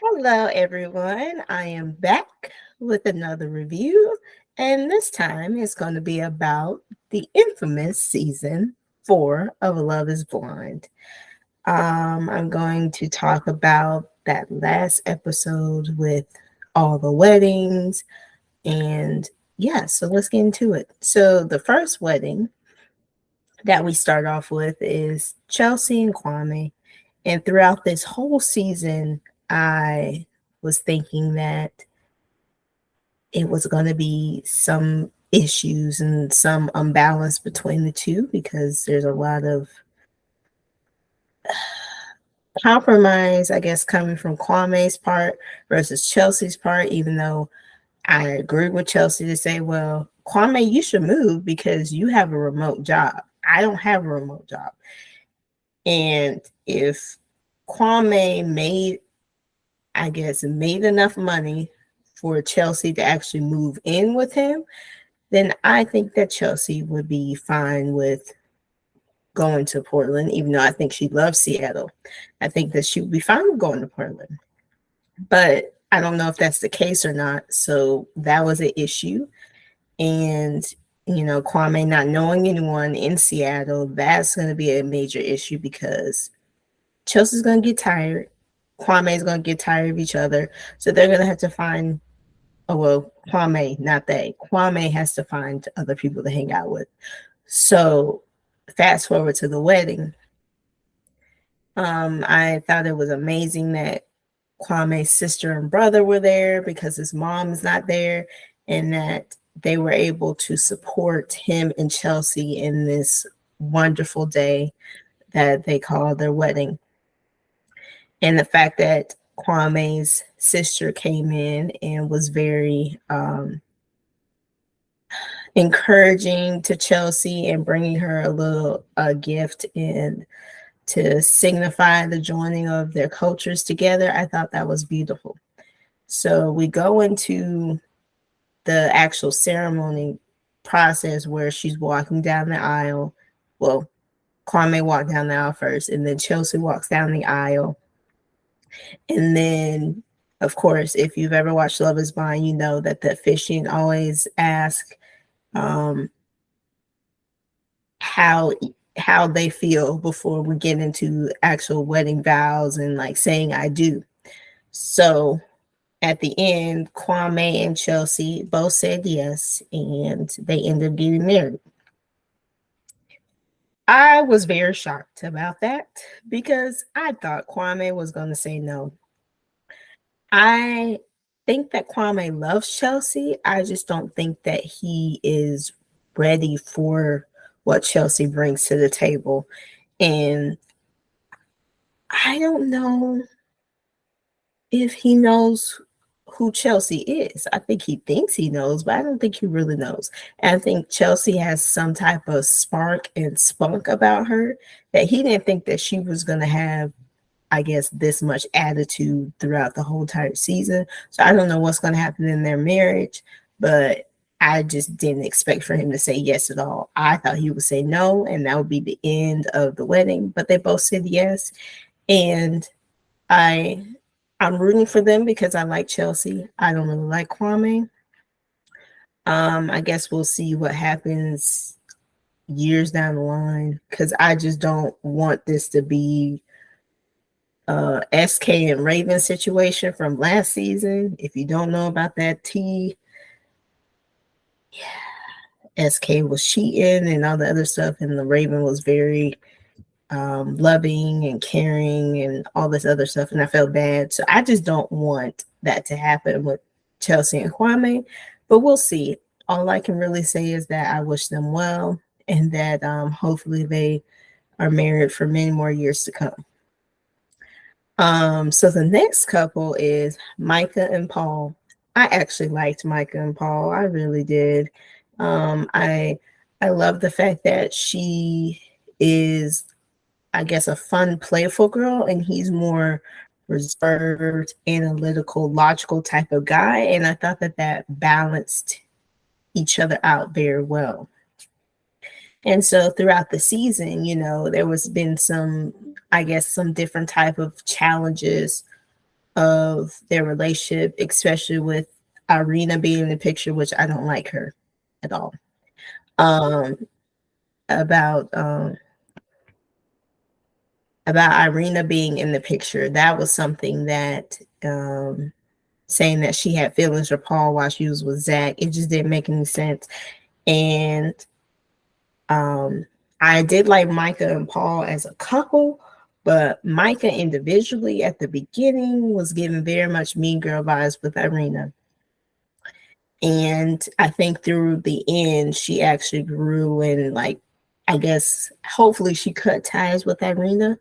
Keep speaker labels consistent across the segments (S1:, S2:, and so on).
S1: Hello, everyone. I am back with another review, and this time it's going to be about the infamous season 4 of Love is Blind. I'm going to talk about that last episode with all the weddings, and yeah, so let's get into it. So, the first wedding that we start off with is Chelsea and Kwame. And throughout this whole season, I was thinking that it was going to be some issues and some unbalance between the two because there's a lot of compromise, I guess, coming from Kwame's part versus Chelsea's part, even though I agree with Chelsea to say, well, Kwame, you should move because you have a remote job. I don't have a remote job. And if Kwame made, I guess, made enough money for Chelsea to actually move in with him, then I think that Chelsea would be fine with going to Portland, even though I think she loves Seattle. I think that she would be fine with going to Portland. But I don't know if that's the case or not. So that was an issue. And, Kwame not knowing anyone in Seattle, that's going to be a major issue because Chelsea's going to get tired. Kwame's going to get tired of each other. So they're going to have to find, oh, well, Kwame, not they. Kwame has to find other people to hang out with. So fast forward to the wedding. I thought it was amazing that Kwame's sister and brother were there because his mom is not there, and that they were able to support him and Chelsea in this wonderful day that they call their wedding. And the fact that Kwame's sister came in and was very encouraging to Chelsea and bringing her a little gift and to signify the joining of their cultures together. I thought that was beautiful. So we go into the actual ceremony process where she's walking down the aisle. Well, Kwame walked down the aisle first, and then Chelsea walks down the aisle. And then, of course, if you've ever watched Love is Blind, you know that the officiant always asks um, how how they feel before we get into actual wedding vows and like saying I do. So at the end, Kwame and Chelsea both said yes, and they ended up getting married. I was very shocked about that because I thought Kwame was going to say no. I think that Kwame loves Chelsea. I just don't think that he is ready for what Chelsea brings to the table. And I don't know if he knows who Chelsea is. I think he thinks he knows, but I don't think he really knows. And I think Chelsea has some type of spark and spunk about her that he didn't think that she was going to have, I guess, this much attitude throughout the whole entire season. So I don't know what's going to happen in their marriage, but I just didn't expect for him to say yes at all. I thought he would say no, and that would be the end of the wedding. But they both said yes, and I I'm rooting for them because I like Chelsea. I don't really like Kwame. I guess we'll see what happens years down the line because I just don't want this to be SK and Raven situation from last season. If you don't know about that tea, yeah, SK was cheating and all the other stuff, and the Raven was very loving and caring and all this other stuff, and I felt bad. So I just don't want that to happen with Chelsea and Kwame, but we'll see. All I can really say is that I wish them well and that hopefully they are married for many more years to come. So the next couple is Micah and Paul. I actually liked Micah and Paul. I really did. I love the fact that she is, I guess, a fun, playful girl, and he's more reserved, analytical, logical type of guy. And I thought that that balanced each other out very well. And so throughout the season, there was been some, I guess, some different type of challenges of their relationship, especially with Irina being in the picture, which I don't like her at all. Um, about Irina being in the picture, that was something that saying that she had feelings for Paul while she was with Zach, it just didn't make any sense. And I did like Micah and Paul as a couple, but Micah individually at the beginning was giving very much mean girl vibes with Irina. And I think through the end, she actually grew and, like, I guess hopefully she cut ties with Irina,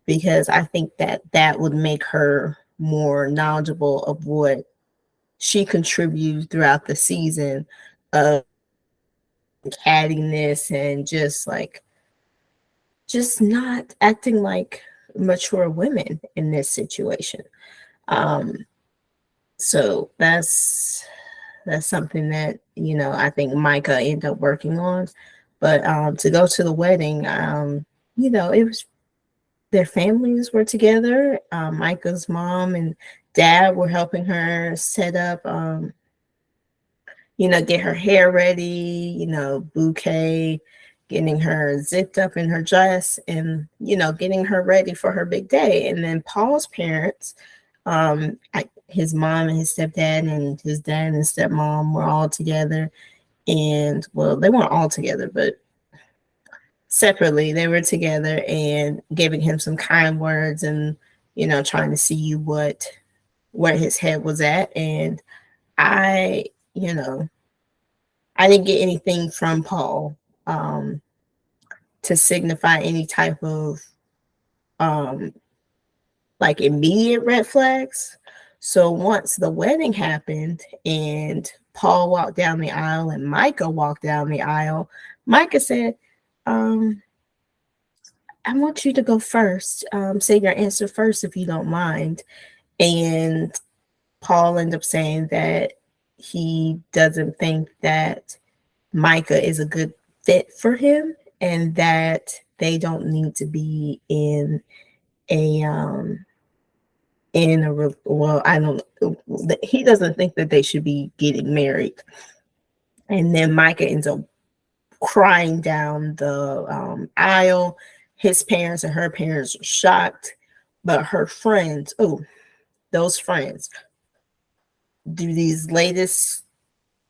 S1: because I think that that would make her more knowledgeable of what she contributes throughout the season of cattiness and just not acting like mature women in this situation. Um, so that's something that, I think Micah ended up working on. But to go to the wedding, it was their families were together. Micah's mom and dad were helping her set up, get her hair ready, bouquet, getting her zipped up in her dress, and, getting her ready for her big day. And then Paul's parents, his mom and his stepdad and his dad and stepmom were all together. And, well, they weren't all together, but separately they were together and giving him some kind words and, trying to see where his head was at. And I, I didn't get anything from Paul to signify any type of like immediate red flags. So once the wedding happened and Paul walked down the aisle and Micah walked down the aisle, Micah said, I want you to go first. Say your answer first if you don't mind. And Paul ended up saying that he doesn't think that Micah is a good fit for him and that they don't need to be in a well, I don't, he doesn't think that they should be getting married. And then Micah ends up crying down the aisle. His parents and her parents are shocked, but her friends, those friends, do these latest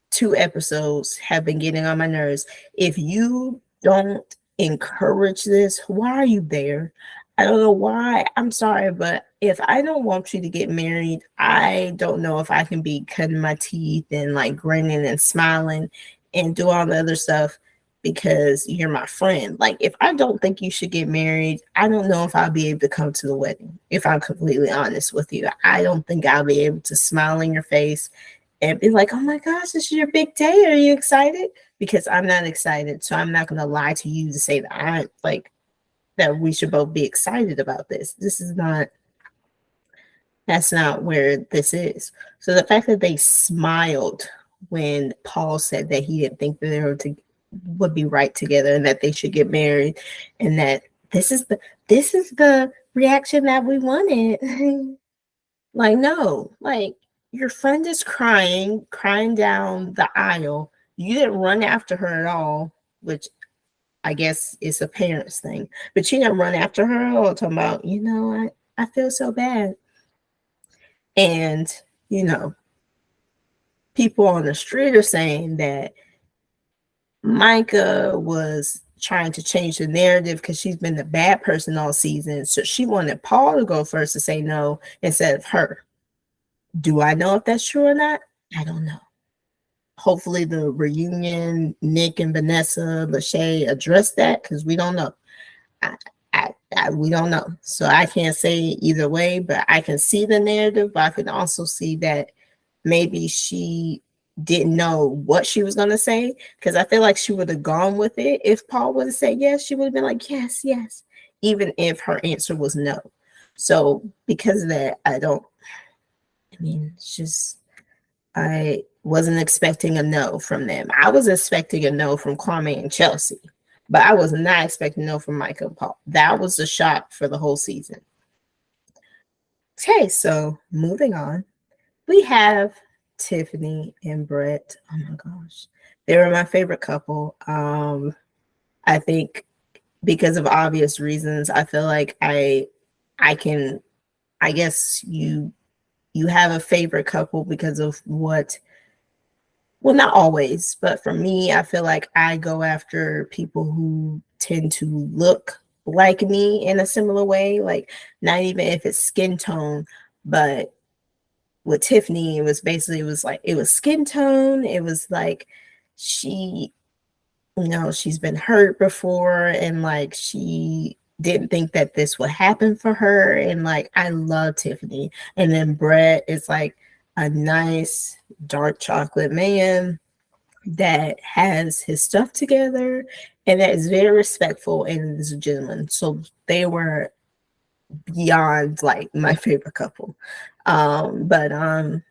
S1: 2 episodes have been getting on my nerves. If you don't encourage this, why are you there? I don't know why. I'm sorry, but if I don't want you to get married, I don't know if I can be cutting my teeth and like grinning and smiling and do all the other stuff because you're my friend. Like, if I don't think you should get married, I don't know if I'll be able to come to the wedding. If I'm completely honest with you, I don't think I'll be able to smile in your face and be like, oh my gosh, this is your big day. Are you excited? Because I'm not excited. So I'm not going to lie to you to say that I'm like, that we should both be excited about this. That's not where this is. So the fact that they smiled when Paul said that he didn't think that they would be right together and that they should get married, and that this is the reaction that we wanted. Like, no, like, your friend is crying down the aisle. You didn't run after her at all, which I guess it's a parent's thing. But you didn't run after her at all, talking about, I feel so bad. And, people on the street are saying that Micah was trying to change the narrative because she's been the bad person all season. So she wanted Paul to go first to say no instead of her. Do I know if that's true or not? I don't know. Hopefully the reunion, Nick and Vanessa, Lachey address that, because we don't know. We don't know. So I can't say either way, but I can see the narrative, but I can also see that maybe she didn't know what she was going to say, because I feel like she would have gone with it. If Paul would have said yes, she would have been like, yes, even if her answer was no. So because of that, it's just, I wasn't expecting a no from them. I was expecting a no from Kwame and Chelsea, but I was not expecting no from Micah and Paul. That was the shock for the whole season. Okay, so moving on, we have Tiffany and Brett. Oh my gosh, they were my favorite couple. I think because of obvious reasons, I feel like I can, I guess you have a favorite couple because of what, well, not always, but for me, I feel like I go after people who tend to look like me in a similar way, like not even if it's skin tone, but with Tiffany, it was basically, it was like, it was skin tone. It was like she, she's been hurt before, and like she didn't think that this would happen for her. And like, I love Tiffany. And then Brett is like a nice dark chocolate man that has his stuff together and that is very respectful and is a gentleman. So they were beyond like my favorite couple. But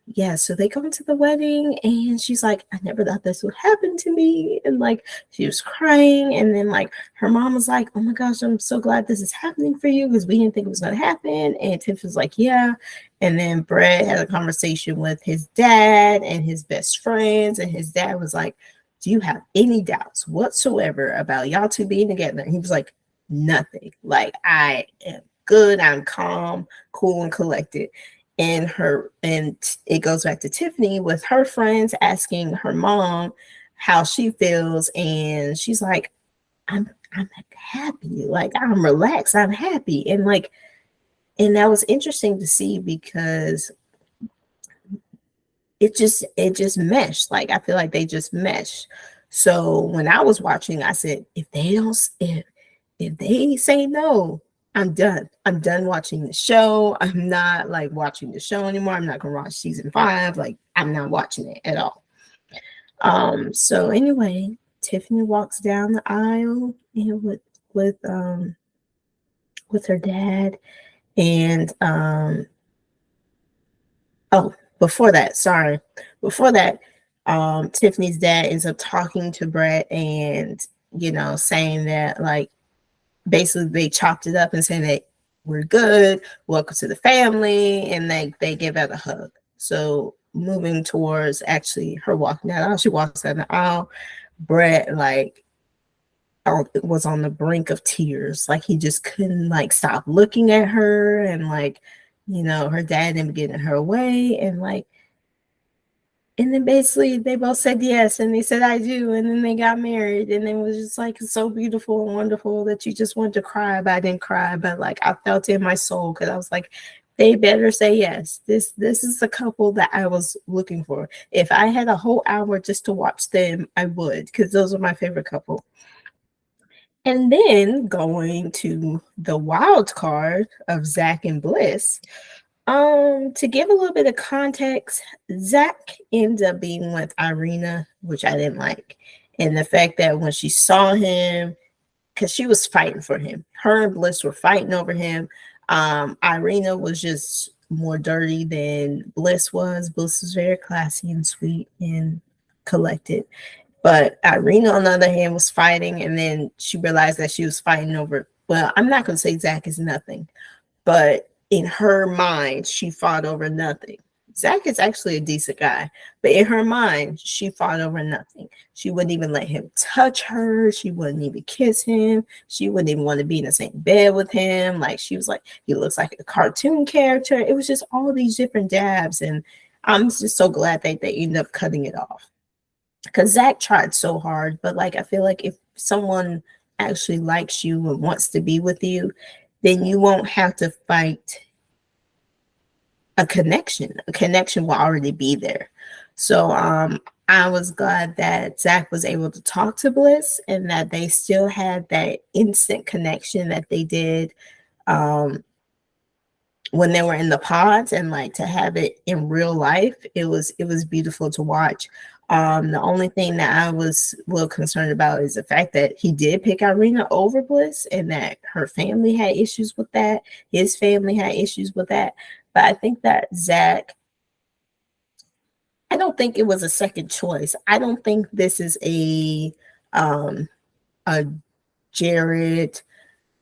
S1: yeah, so they go into the wedding and she's like, I never thought this would happen to me. And like she was crying, and then like her mom was like, oh my gosh, I'm so glad this is happening for you because we didn't think it was gonna happen. And Tiff was like, yeah. And then Brett had a conversation with his dad and his best friends, and his dad was like, do you have any doubts whatsoever about y'all two being together? And he was like, nothing. Like, I am good, I'm calm, cool, and collected. And it goes back to Tiffany with her friends asking her mom how she feels, and she's like, I'm happy, like I'm relaxed, I'm happy. And like, and that was interesting to see because it just meshed. Like, I feel like they just meshed. So when I was watching, I said, if they say no, I'm done. I'm done watching the show. I'm not like watching the show anymore. I'm not gonna watch season 5. Like, I'm not watching it at all. So anyway, Tiffany walks down the aisle, with um with her dad. And oh, before that, sorry. Before that, Tiffany's dad ends up talking to Brett and, saying that, like, basically they chopped it up and saying that we're good, welcome to the family, and they give out a hug. So moving towards actually her walking down the aisle, she walks down the aisle. Brett, like, was on the brink of tears. Like, he just couldn't like stop looking at her, and like, her dad didn't getting her away, and like, and then basically they both said yes, and they said I do, and then they got married, and it was just like so beautiful and wonderful that you just wanted to cry, but I didn't cry, but like I felt it in my soul because I was like, they better say yes. This is the couple that I was looking for. If I had a whole hour just to watch them, I would, because those are my favorite couple. And then going to the wild card of Zach and Bliss. To give a little bit of context, Zach ended up being with Irina, which I didn't like. And the fact that when she saw him, because she was fighting for him, her and Bliss were fighting over him. Irina was just more dirty than Bliss was. Bliss was very classy and sweet and collected. But Irina, on the other hand, was fighting, and then she realized that she was fighting over, well, I'm not going to say Zach is nothing, but in her mind, she fought over nothing. Zach is actually a decent guy, but in her mind, she fought over nothing. She wouldn't even let him touch her. She wouldn't even kiss him. She wouldn't even want to be in the same bed with him. Like, she was like, he looks like a cartoon character. It was just all these different jabs. And I'm just so glad that they ended up cutting it off. Because Zach tried so hard, but like, I feel like if someone actually likes you and wants to be with you, then you won't have to fight a connection. A connection will already be there. So I was glad that Zach was able to talk to Bliss and that they still had that instant connection that they did when they were in the pods, and like to have it in real life, it was beautiful to watch. The only thing that I was a little concerned about is the fact that he did pick Irina over Bliss, and that her family had issues with that. His family had issues with that. But I think that Zach, I don't think it was a second choice. I don't think this is a Jared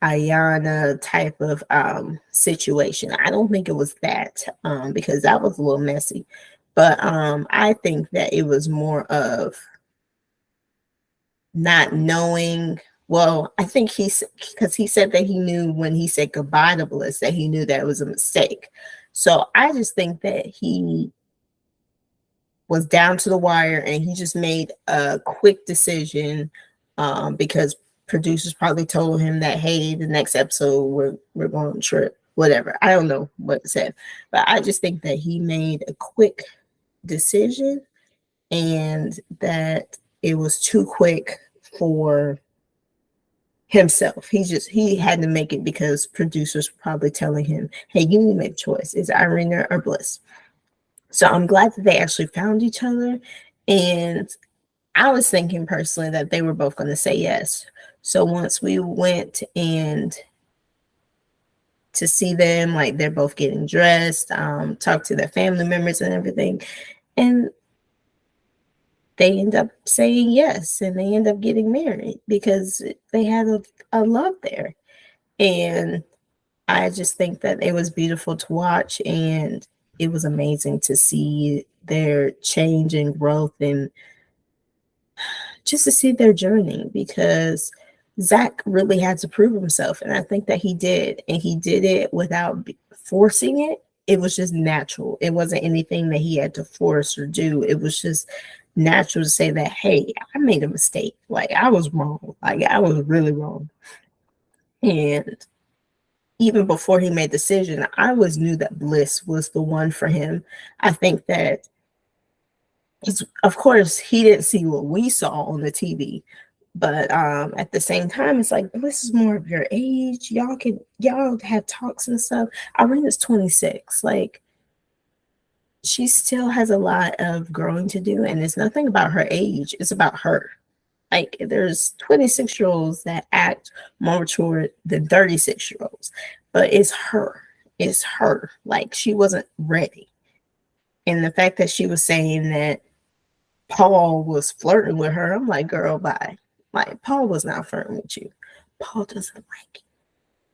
S1: Ayana type of situation. I don't think it was that because that was a little messy. But I think that it was more of not knowing. Well, I think because he said that he knew when he said goodbye to Bliss that he knew that it was a mistake. So I just think that he was down to the wire and he just made a quick decision because producers probably told him that, hey, the next episode we're going on a trip, whatever. I don't know what it said, but I just think that he made a quick decision and that it was too quick for himself. He had to make it because producers were probably telling him, hey, you need to make a choice. Is Irina or Bliss? So I'm glad that they actually found each other. And I was thinking personally that they were both going to say yes. So once we went and to see them, like they're both getting dressed, talk to their family members and everything. And they end up saying yes and they end up getting married because they had a love there. And I just think that it was beautiful to watch and it was amazing to see their change and growth and just to see their journey because Zach really had to prove himself. And I think that he did. And he did it without forcing it. It was just natural. It wasn't anything that he had to force or do. It was just natural to say that, hey, I made a mistake. Like I was wrong. Like I was really wrong. And even before he made the decision, I always knew that Bliss was the one for him. I think that, of course, he didn't see what we saw on the TV, but at the same time, it's like Bliss is more of your age. Y'all have talks and stuff. Irina's 26. Like she still has a lot of growing to do, and it's nothing about her age. It's about her. Like there's 26-year-olds that act more mature than 36-year-olds, but it's her. It's her. Like she wasn't ready. And the fact that she was saying that Paul was flirting with her, I'm like, girl, bye. Like Paul was not flirting with you. Paul doesn't like you.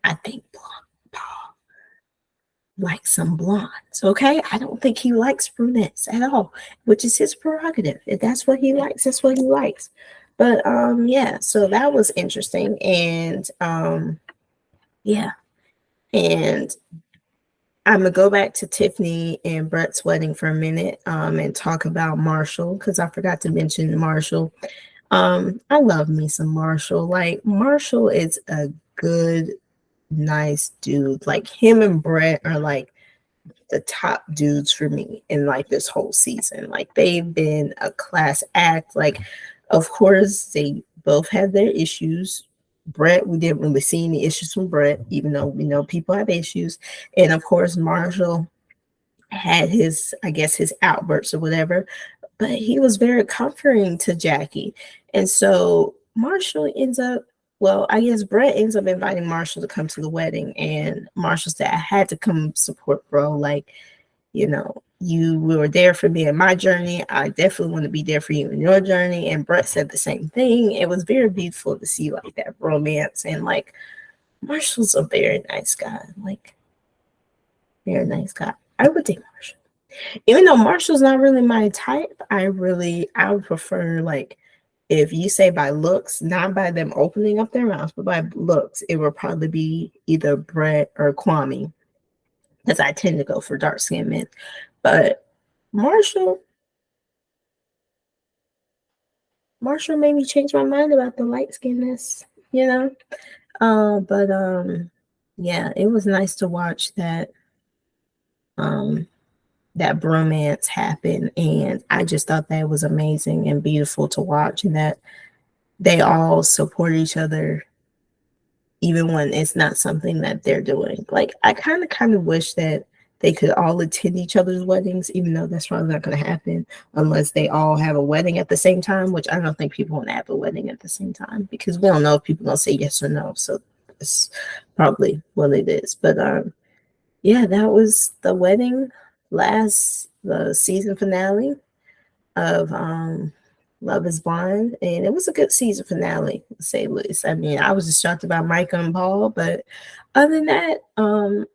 S1: I think Paul likes some blondes. Okay. I don't think he likes brunettes at all, which is his prerogative. If that's what he likes, that's what he likes. But yeah, so that was interesting. And yeah. And I'm gonna go back to Tiffany and Brett's wedding for a minute and talk about Marshall because I forgot to mention Marshall. I love me some Marshall. Like Marshall is a good, nice dude. Like him and Brett are like the top dudes for me in like this whole season. Like they've been a class act. Like, of course, they both have their issues. Brett, we didn't really see any issues from Brett, even though we know people have issues. And of course, Marshall had his, I guess, his outbursts or whatever, but he was very comforting to Jackie. And so Marshall ends up, well, I guess Brett ends up inviting Marshall to come to the wedding. And Marshall said, I had to come support, bro. Like, you know, you were there for me in my journey. I definitely want to be there for you in your journey. And Brett said the same thing. It was very beautiful to see like that romance. And like, Marshall's a very nice guy. Like, very nice guy. I would date Marshall. Even though Marshall's not really my type, I would prefer like if you say by looks, not by them opening up their mouths, but by looks, it would probably be either Brett or Kwame, because I tend to go for dark skinned men. But Marshall made me change my mind about the light skinness, you know. But yeah, it was nice to watch that that bromance happen, and I just thought that was amazing and beautiful to watch, and that they all support each other even when it's not something that they're doing. Like I kind of wish that they could all attend each other's weddings, even though that's probably not going to happen unless they all have a wedding at the same time, which I don't think people want to have a wedding at the same time because we don't know if people are going to say yes or no. So it's probably what it is. But yeah, that was the wedding, the season finale of Love is Blind, and it was a good season finale, to say the least. I mean, I was just shocked about Micah and Paul, but other than that,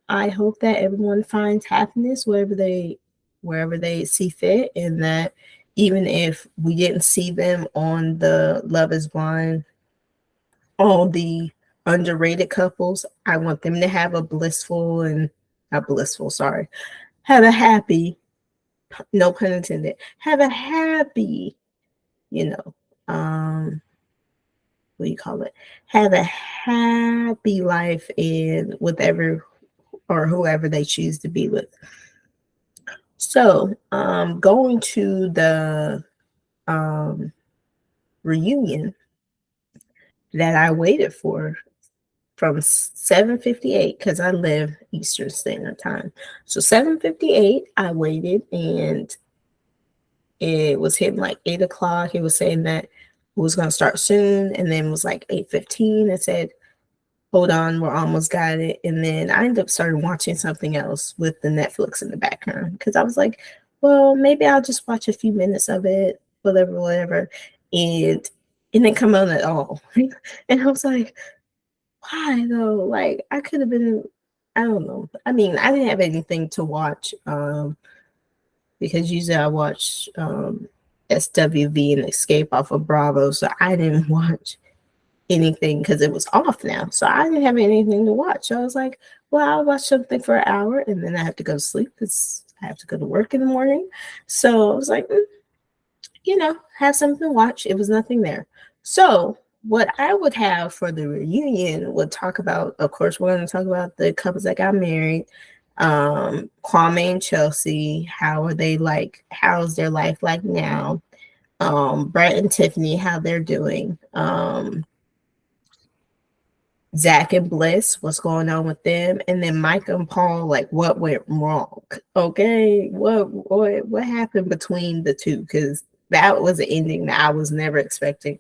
S1: I hope that everyone finds happiness wherever they see fit, and that even if we didn't see them on the Love is Blind, all the underrated couples, I want them to have a blissful and not blissful, sorry, have a happy, no pun intended, have a happy, you know, what do you call it? Have a happy life in whatever or whoever they choose to be with. So, going to the um, reunion that I waited for from 7:58 because I live Eastern Standard Time. So 7:58, I waited, and it was hitting like 8 o'clock. It was saying that it was going to start soon, and then it was like 8:15. It said, hold on, we're almost got it. And then I ended up starting watching something else with the Netflix in the background because I was like, well, maybe I'll just watch a few minutes of it, whatever. And it didn't come on at all. And I was like, why though? Like I could have been, I don't know. I mean, I didn't have anything to watch because usually I watch SWV and Escape off of Bravo. So I didn't watch anything because it was off now. So I didn't have anything to watch. So I was like, well, I'll watch something for an hour and then I have to go to sleep because I have to go to work in the morning. So I was like, have something to watch. It was nothing there. So what I would have for the reunion would talk about, of course, we're going to talk about the couples that got married. Kwame and Chelsea, how are they like? How's their life like now? Brett and Tiffany, how they're doing. Zach and Bliss, what's going on with them, and then Mike and Paul, like what went wrong? Okay, what happened between the two? Because that was an ending that I was never expecting.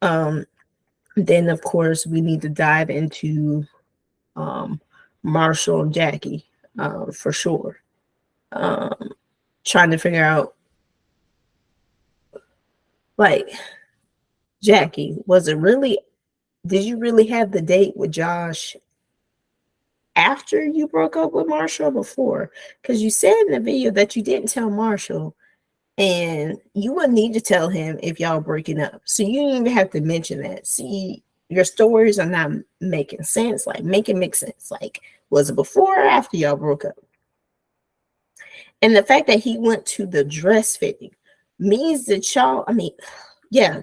S1: Then of course we need to dive into Marshall and Jackie for sure. Trying to figure out, like, Jackie, did you really have the date with Josh after you broke up with Marshall before? Because you said in the video that you didn't tell Marshall, and you wouldn't need to tell him if y'all breaking up. So you didn't even have to mention that. See, your stories are not making sense. Like, make it make sense. Like, was it before or after y'all broke up? And the fact that he went to the dress fitting means that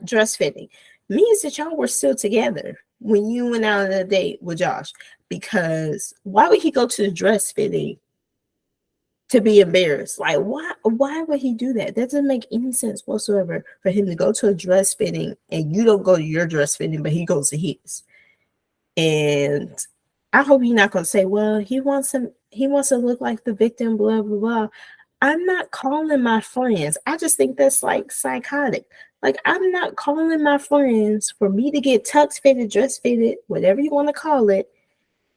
S1: dress fitting means that y'all were still together when you went out on a date with Josh. Because why would he go to the dress fitting to be embarrassed? Like, why would he do that? That doesn't make any sense whatsoever for him to go to a dress fitting and you don't go to your dress fitting, but he goes to his. And I hope you're not going to say, well, he wants to look like the victim, blah, blah, blah. I'm not calling my friends. I just think that's like psychotic. Like, I'm not calling my friends for me to get tux fitted, dress fitted, whatever you want to call it,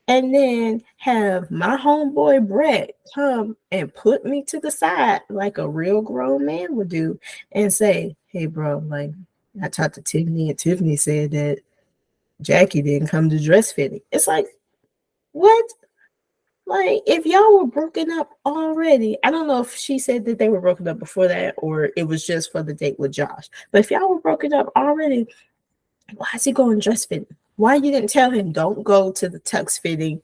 S1: and then have my homeboy Brett come and put me to the side like a real grown man would do and say, hey, bro, like, I talked to Tiffany and Tiffany said that Jackie didn't come to dress fitting. It's like, what? Like, if y'all were broken up already, I don't know if she said that they were broken up before that or it was just for the date with Josh. But if y'all were broken up already, why is he going dress fitting? Why you didn't tell him, don't go to the tux fitting?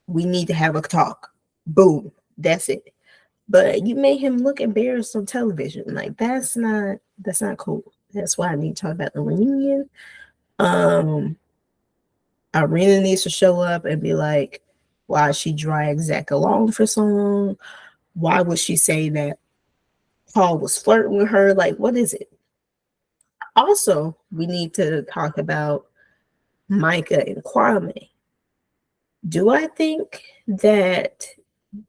S1: We need to have a talk. Boom. That's it. But you made him look embarrassed on television. Like, that's not cool. That's why I need to talk about the reunion. Irina needs to show up and be like, why she dragged Zach along for so long? Why would she say that Paul was flirting with her? Like, what is it? Also, we need to talk about Micah and Kwame. Do I think that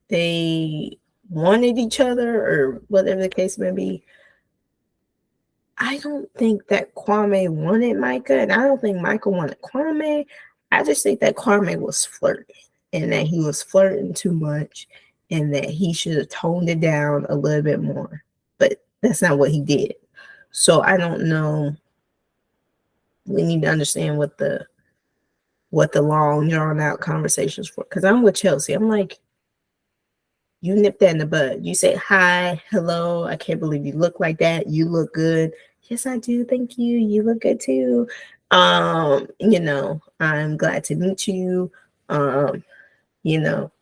S1: they wanted each other or whatever the case may be? I don't think that Kwame wanted Micah, and I don't think Micah wanted Kwame. I just think that Kwame was flirting and that he was flirting too much and that he should have toned it down a little bit more. But that's not what he did. So I don't know. We need to understand what the long drawn out conversations for. Because I'm with Chelsea. I'm like, you nip that in the bud. You say hi, hello. I can't believe you look like that. You look good. Yes, I do. Thank you. You look good too. I'm glad to meet you. Um, you know,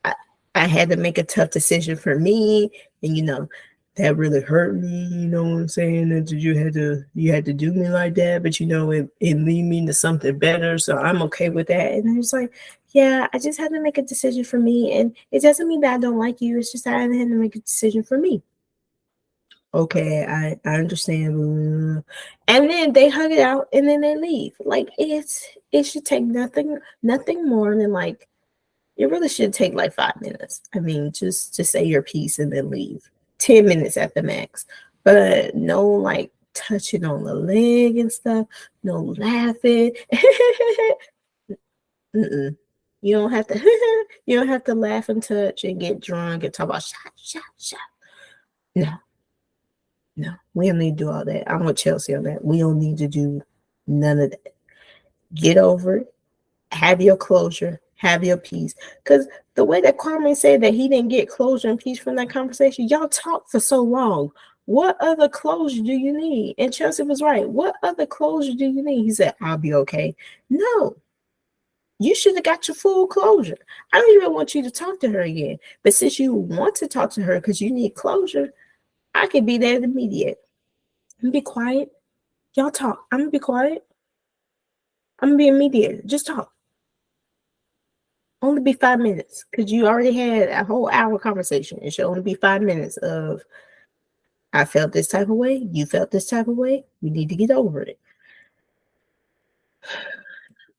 S1: I, I had to make a tough decision for me, and that really hurt me. You know what I'm saying? That you had to do me like that, but it lead me to something better. So I'm okay with that. And I was like, yeah, I just had to make a decision for me, and it doesn't mean that I don't like you. It's just that I had to make a decision for me. Okay, I understand. And then they hug it out, and then they leave. Like it should take nothing more than like it really should take like 5 minutes. I mean, just to say your piece and then leave. 10 minutes at the max. But no like touching on the leg and stuff. No laughing. Mm-mm. You don't have to. You don't have to laugh and touch and get drunk and talk about shot, shot, shot. No, no, we don't need to do all that. I'm with Chelsea on that. We don't need to do none of that. Get over it. Have your closure. Have your peace. Because the way that Kwame said that he didn't get closure and peace from that conversation, y'all talked for so long. What other closure do you need? And Chelsea was right. What other closure do you need? He said, I'll be okay. No, you should have got your full closure. I don't even want you to talk to her again. But since you want to talk to her because you need closure, I can be there to mediate. I'm be quiet. Y'all talk. I'm gonna be quiet. I'm gonna be a mediator. Just talk. Only be 5 minutes because you already had a whole hour conversation. It should only be 5 minutes of I felt this type of way. You felt this type of way. We need to get over it.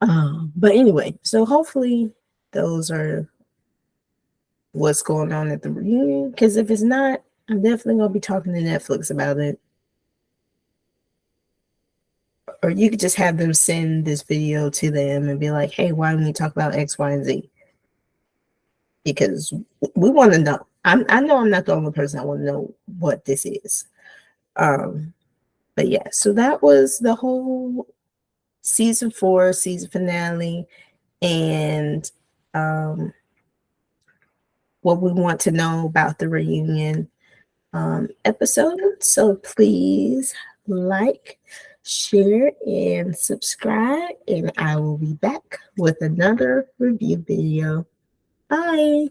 S1: But anyway, so hopefully those are what's going on at the reunion. Because if it's not, I'm definitely gonna be talking to Netflix about it. Or you could just have them send this video to them and be like, hey, why don't we talk about X, Y, and Z? Because we want to know. I know I'm not the only person that want to know what this is. But yeah, so that was the whole season 4 season finale, and what we want to know about the reunion episode. So please like, share, and subscribe, and I will be back with another review video. Bye.